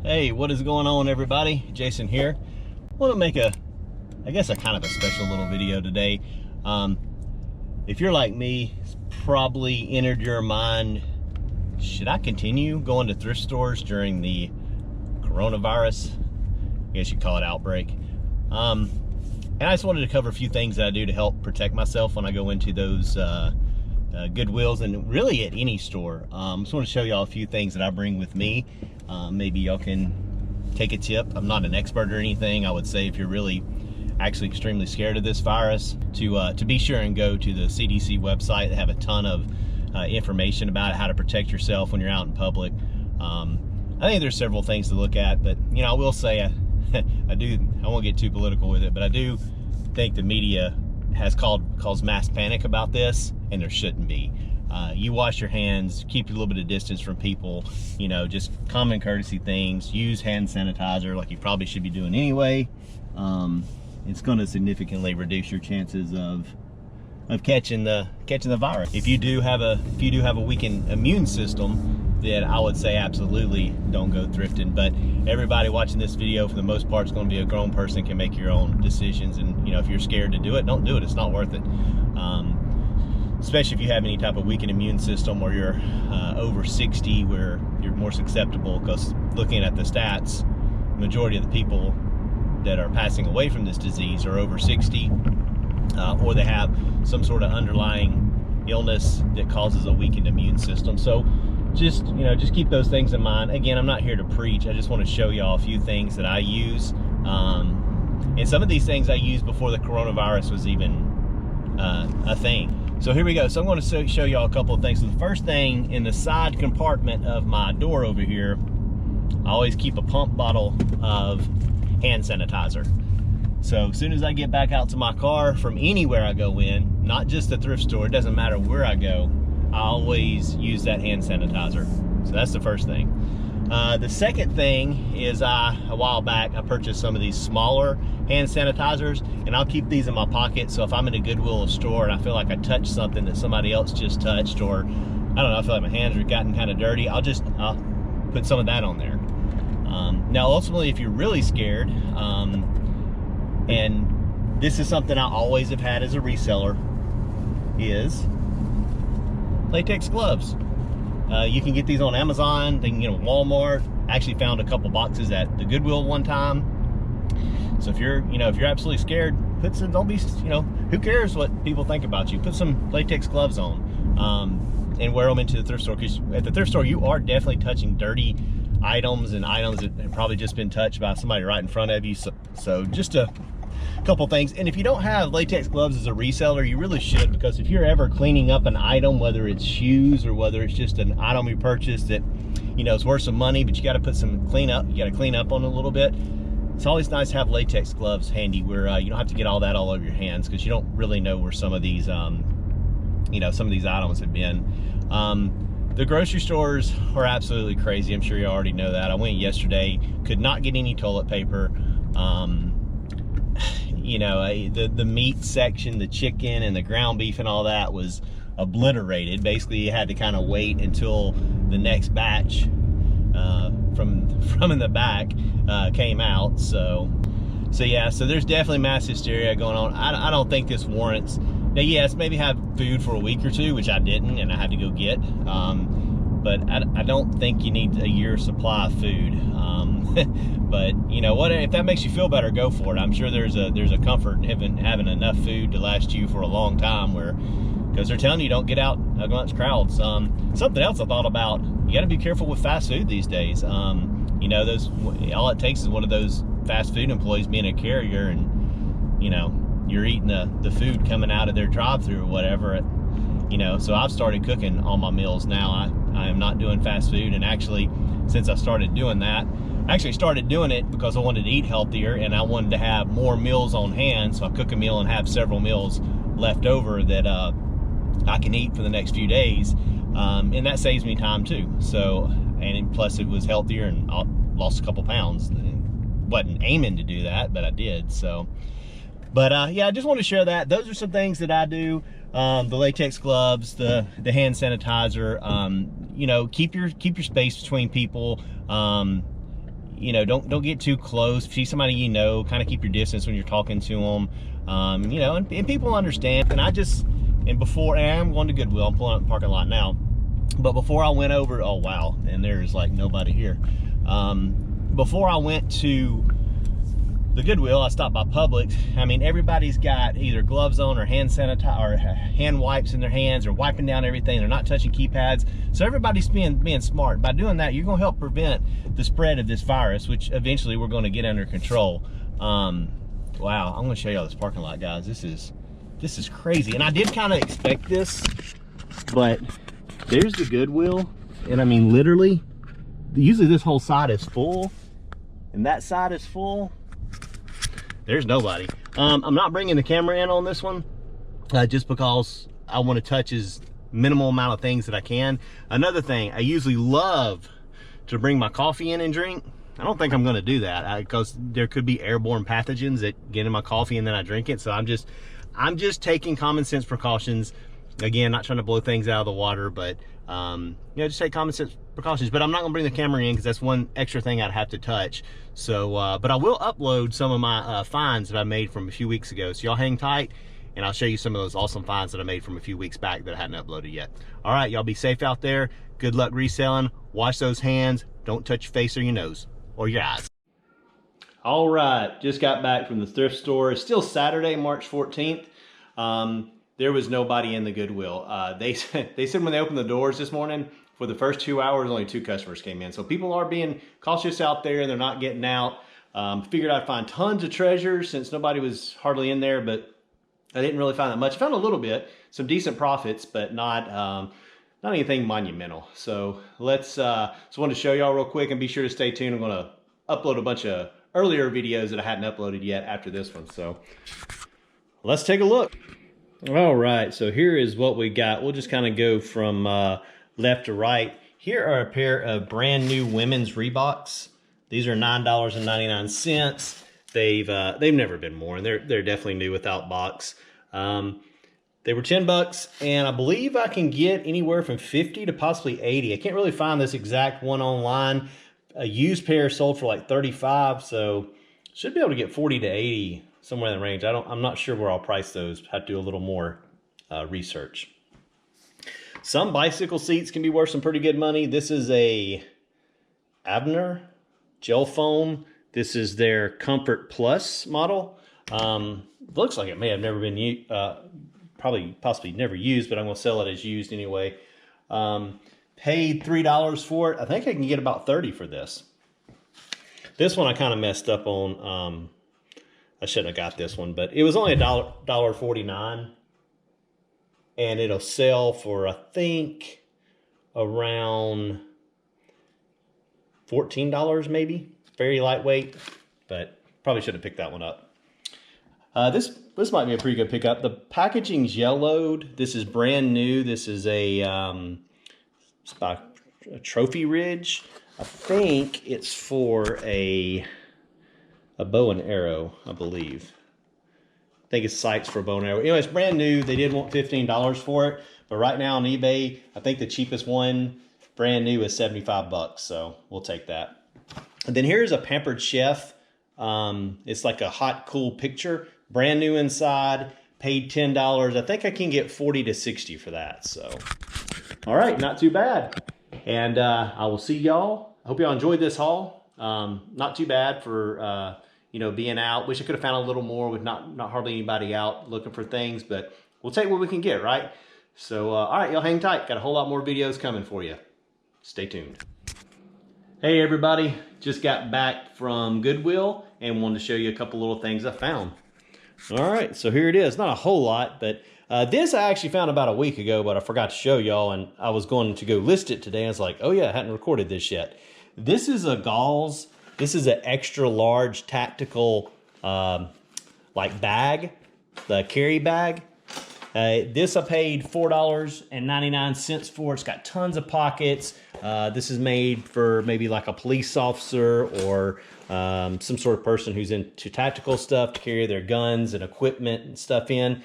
Hey, what is going on, everybody? Jason here. I want to make I guess a kind of a special little video today. If you're like me, it's probably entered your mind, should I continue going to thrift stores during the coronavirus? I guess you'd call it outbreak. And I just wanted to cover a few things that I do to help protect myself when I go into those Goodwills and really at any store. Just want to show y'all a few things that I bring with me. Maybe y'all can take a tip. I'm not an expert or anything. I would say if you're really actually extremely scared of this virus, to be sure and go to the CDC website. They have a ton of information about how to protect yourself when you're out in public. I think there's several things to look at, but you know, I will say I won't get too political with it, but I do think the media has caused mass panic about this, and there shouldn't be. You wash your hands, keep a little bit of distance from people, you know, just common courtesy things. Use hand sanitizer like you probably should be doing anyway. It's going to significantly reduce your chances of catching the virus. If you do have a weakened immune system, then I would say absolutely don't go thrifting. But everybody watching this video, for the most part, is going to be a grown person, can make your own decisions. And you know, if you're scared to do it, don't do it. It's not worth it. Especially if you have any type of weakened immune system, or you're over 60, where you're more susceptible. Because looking at the stats, the majority of the people that are passing away from this disease are over 60, or they have some sort of underlying illness that causes a weakened immune system. So just keep those things in mind. Again, I'm not here to preach. I just want to show y'all a few things that I use, and some of these things I used before the coronavirus was even a thing. So here we go. So I'm going to show y'all a couple of things. So the first thing, in the side compartment of my door over here, I always keep a pump bottle of hand sanitizer. So as soon as I get back out to my car from anywhere I go in, not just the thrift store, it doesn't matter where I go, I always use that hand sanitizer. So that's the first thing. The second thing is, a while back I purchased some of these smaller hand sanitizers, and I'll keep these in my pocket. So if I'm in a Goodwill store and I feel like I touched something that somebody else just touched, or I don't know, I feel like my hands are gotten kind of dirty, I'll put some of that on there. Now ultimately, if you're really scared, and this is something I always have had as a reseller, is latex gloves. You can get these on Amazon, they can get them at Walmart. I actually found a couple boxes at the Goodwill one time. So if you're absolutely scared, don't be, who cares what people think about you? Put some latex gloves on, and wear them into the thrift store, because at the thrift store you are definitely touching dirty items, and items that have probably just been touched by somebody right in front of you. So just a couple things. And if you don't have latex gloves as a reseller, you really should, because if you're ever cleaning up an item, whether it's shoes or whether it's just an item you purchased that it's worth some money, but you got to put some clean up on it a little bit, it's always nice to have latex gloves handy, where you don't have to get all that all over your hands, because you don't really know where some of these some of these items have been. The grocery stores are absolutely crazy. I'm sure you already know that. I went yesterday, could not get any toilet paper. The meat section, the chicken and the ground beef and all that was obliterated. Basically, you had to kind of wait until the next batch from in the back came out. So yeah, so there's definitely mass hysteria going on. I don't think this warrants. Now, yes, maybe have food for a week or two, which I didn't, and I had to go get. But I don't think you need a year's supply of food. But you know what? If that makes you feel better, go for it. I'm sure there's a comfort in having enough food to last you for a long time, because they're telling you don't get out amongst crowds. Something else I thought about: you got to be careful with fast food these days. All it takes is one of those fast food employees being a carrier, and you're eating the food coming out of their drive-through or whatever. So I've started cooking all my meals now. I am not doing fast food, and actually, since I started doing that, I actually started doing it because I wanted to eat healthier, and I wanted to have more meals on hand. So I cook a meal and have several meals left over that I can eat for the next few days, and that saves me time too. So, and plus it was healthier, and I lost a couple pounds. Wasn't aiming to do that, but I did. So, but yeah, I just want to share that. Those are some things that I do. The latex gloves, the hand sanitizer. Keep your space between people. you know, don't get too close. If you see somebody you know, kind of keep your distance when you're talking to them. You know, and people understand. And before, and I'm going to Goodwill, I'm pulling up the parking lot now. But before I went over, oh wow, and there's like nobody here. Before I went to the Goodwill, I stopped by Publix. I mean, everybody's got either gloves on or hand sanitizer or hand wipes in their hands, or wiping down everything. They're not touching keypads. So everybody's being smart. By doing that, you're gonna help prevent the spread of this virus, which eventually we're gonna get under control. Wow, I'm gonna show y'all this parking lot, guys. This is crazy. And I did kind of expect this, but there's the Goodwill. And I mean, literally, usually this whole side is full and that side is full. There's nobody. I'm not bringing the camera in on this one, just because I want to touch as minimal amount of things that I can. Another thing, I usually love to bring my coffee in and drink. I don't think I'm going to do that because there could be airborne pathogens that get in my coffee and then I drink it. So I'm just taking common sense precautions. Again, not trying to blow things out of the water, but you know, just take common sense precautions. But I'm not gonna bring the camera in because that's one extra thing I'd have to touch. So, but I will upload some of my finds that I made from a few weeks ago. So y'all hang tight, and I'll show you some of those awesome finds that I made from a few weeks back that I hadn't uploaded yet. All right, y'all be safe out there. Good luck reselling. Wash those hands. Don't touch your face or your nose or your eyes. All right, just got back from the thrift store. It's still Saturday, March 14th. There was nobody in the Goodwill. They said when they opened the doors this morning, for the first 2 hours, only 2 customers came in. So people are being cautious out there and they're not getting out. Figured I'd find tons of treasures since nobody was hardly in there, but I didn't really find that much. I found a little bit, some decent profits, but not anything monumental. So let's, just wanted to show y'all real quick, and be sure to stay tuned. I'm gonna upload a bunch of earlier videos that I hadn't uploaded yet after this one. So let's take a look. All right, so here is what we got. We'll just kind of go from left to right. Here are a pair of brand new women's Reeboks. These are $9.99. They've never been more, and they're definitely new without box. They were $10, and I believe I can get anywhere from 50 to possibly 80. I can't really find this exact one online. A used pair sold for like 35, so should be able to get 40 to 80, somewhere in the range. I'm not sure where I'll price those. Have to do a little more research. Some bicycle seats can be worth some pretty good money. This is a Avner gel foam. This is their Comfort Plus model. Looks like it may have never been used, possibly never used, but I'm gonna sell it as used anyway. Paid $3 for it. I think I can get about 30 for this. This one I kind of messed up on. I shouldn't have got this one, but it was only $1.49. And it'll sell for, I think, around $14 maybe. Very lightweight, but probably should have picked that one up. This might be a pretty good pickup. The packaging's yellowed. This is brand new. This is a Trophy Ridge. I think it's for a bow and arrow, I believe. I think it's sights for a bow and arrow. Anyway, it's brand new. They did want $15 for it, but right now on eBay, I think the cheapest one, brand new, is $75. So we'll take that. And then here's a Pampered Chef. It's like a hot, cool picture. Brand new inside. Paid $10. I think I can get 40 to 60 for that. So, all right, not too bad. And I will see y'all. I hope y'all enjoyed this haul. Not too bad for you know, being out. Wish I could have found a little more with not hardly anybody out looking for things, but we'll take what we can get, right? So, all right, y'all hang tight. Got a whole lot more videos coming for you. Stay tuned. Hey everybody, just got back from Goodwill and wanted to show you a couple little things I found. All right, so here it is. Not a whole lot, but this I actually found about a week ago, but I forgot to show y'all, and I was going to go list it today. I was like, oh yeah, I hadn't recorded this yet. This is a Gauze. This is an extra large tactical like bag, the carry bag. This I paid $4.99 for. It's got tons of pockets. This is made for maybe like a police officer or some sort of person who's into tactical stuff to carry their guns and equipment and stuff in.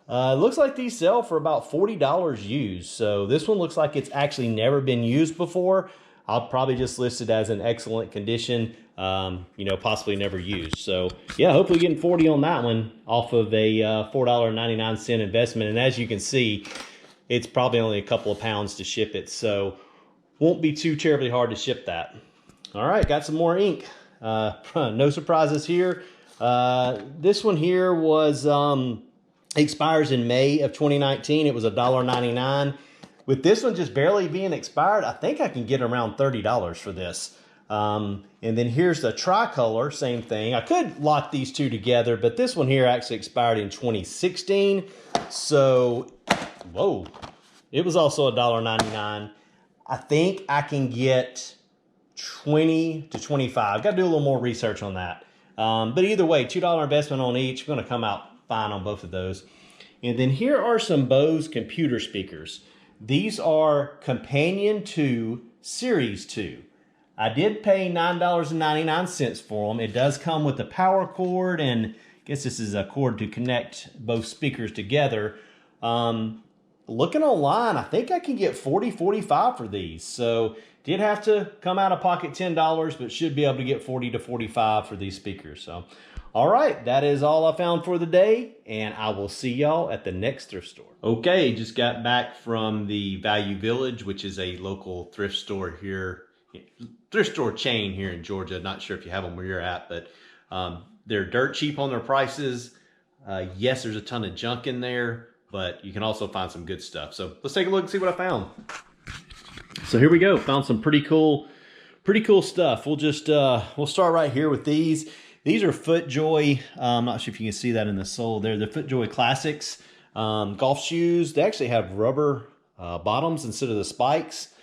Looks like these sell for about $40 used. So this one looks like it's actually never been used before. I'll probably just list it as in excellent condition. you know, possibly never used. So yeah, hopefully getting 40 on that one off of a $4.99 investment. And as you can see, it's probably only a couple of pounds to ship it, so won't be too terribly hard to ship that. All right, got some more ink. No surprises here. This one here was expires in May of 2019. It was $1.99. With this one just barely being expired, I think I can get around $30 for this. And then here's the tricolor, same thing. I could lock these two together, but this one here actually expired in 2016. So, whoa, it was also $1.99. I think I can get 20 to 25. Got to do a little more research on that. But either way, $2 investment on each. Going to come out fine on both of those. And then here are some Bose computer speakers. These are Companion 2 Series 2. I did pay $9.99 for them. It does come with the power cord, and I guess this is a cord to connect both speakers together. Looking online, I think I can get $40, $45 for these. So did have to come out of pocket $10, but should be able to get $40 to $45 for these speakers. So, all right, that is all I found for the day, and I will see y'all at the next thrift store. Okay, just got back from the Value Village, which is a local thrift store here, thrift store chain here in Georgia. Not sure if you have them where you're at, but they're dirt cheap on their prices. Yes, there's a ton of junk in there, but you can also find some good stuff. So let's take a look and see what I found. So here we go. Found some pretty cool stuff. We'll just we'll start right here with these. These are FootJoy. I'm not sure if you can see that in the sole there. The FootJoy Classics golf shoes. They actually have rubber bottoms instead of the spikes.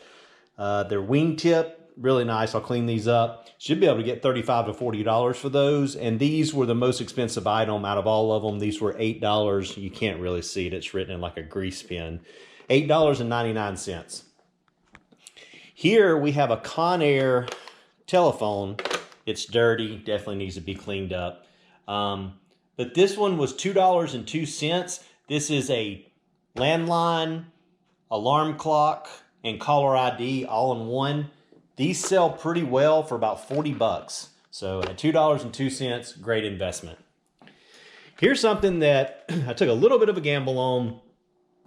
They're wingtip, really nice. I'll clean these up. Should be able to get $35 to $40 for those. And these were the most expensive item out of all of them. These were $8. You can't really see it. It's written in like a grease pen. $8.99. Here we have a Conair telephone. It's dirty, definitely needs to be cleaned up. But this one was $2.02. This is a landline, alarm clock, and caller ID all in one. These sell pretty well for about 40 bucks. So at $2.02, great investment. Here's something that I took a little bit of a gamble on.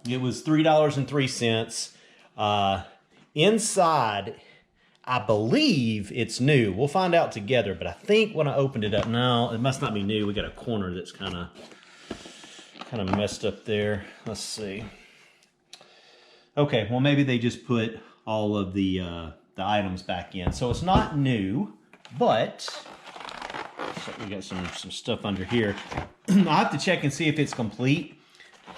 It was $3.03. Inside, I believe it's new. We'll find out together, but I think when I opened it up, no, it must not be new. We got a corner that's kind of messed up there. Let's see. Okay, well maybe they just put all of the items back in. So it's not new, but so we got some stuff under here. I'll have to check and see if it's complete,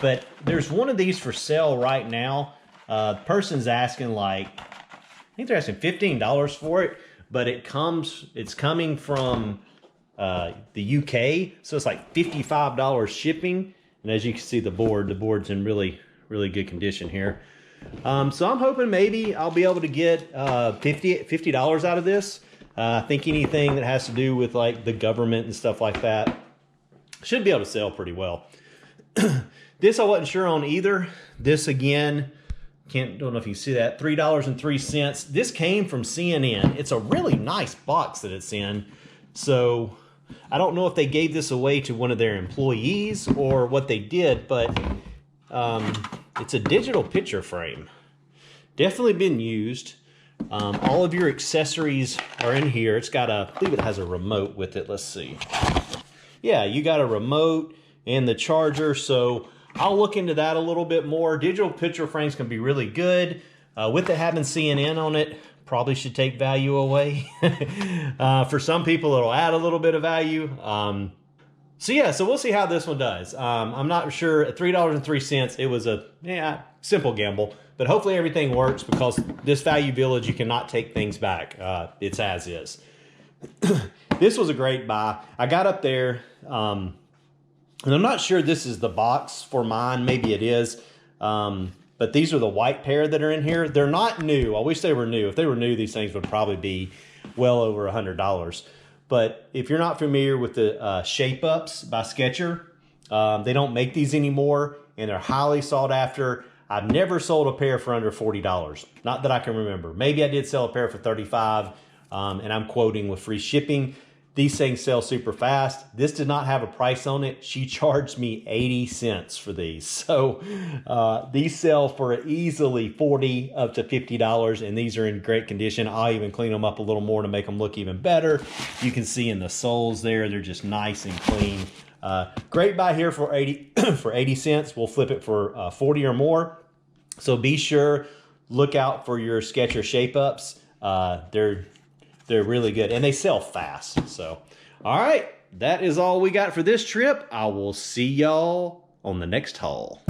but there's one of these for sale right now. The person's asking like, I think they're asking $15 for it, but it's coming from the UK, so it's like $55 shipping. And as you can see, the board's in really good condition here. So I'm hoping maybe I'll be able to get $50 out of this. I think anything that has to do with like the government and stuff like that should be able to sell pretty well. This I wasn't sure on either. This again, don't know if you can see that, $3.03. This came from CNN. It's a really nice box that it's in. So I don't know if they gave this away to one of their employees or what they did, but it's a digital picture frame. Definitely been used. All of your accessories are in here. It's got I believe it has a remote with it. Let's see. Yeah, you got a remote and the charger. So I'll look into that a little bit more. Digital picture frames can be really good. With it having CNN on it, probably should take value away. For some people, it'll add a little bit of value. So yeah, so we'll see how this one does. I'm not sure. At $3.03, it was a simple gamble. But hopefully everything works, because this Value Village, you cannot take things back. It's as is. This was a great buy. I got up there, and I'm not sure this is the box for mine. Maybe it is. But these are the white pair that are in here. They're not new. I wish they were new. If they were new, these things would probably be well over $100. But if you're not familiar with the Shape Ups by Skechers, they don't make these anymore, and they're highly sought after. I've never sold a pair for under $40. Not that I can remember. Maybe I did sell a pair for $35. and I'm quoting with free shipping. These things sell super fast. This did not have a price on it. She charged me 80 cents for these. So these sell for easily $40 up to $50, and these are in great condition. I'll even clean them up a little more to make them look even better. You can see in the soles there, they're just nice and clean. Great buy here for 80 for 80 cents. We'll flip it for 40 or more. So be sure, look out for your Skechers shape ups. They're really good, and they sell fast. So, all right, that is all we got for this trip. I will see y'all on the next haul.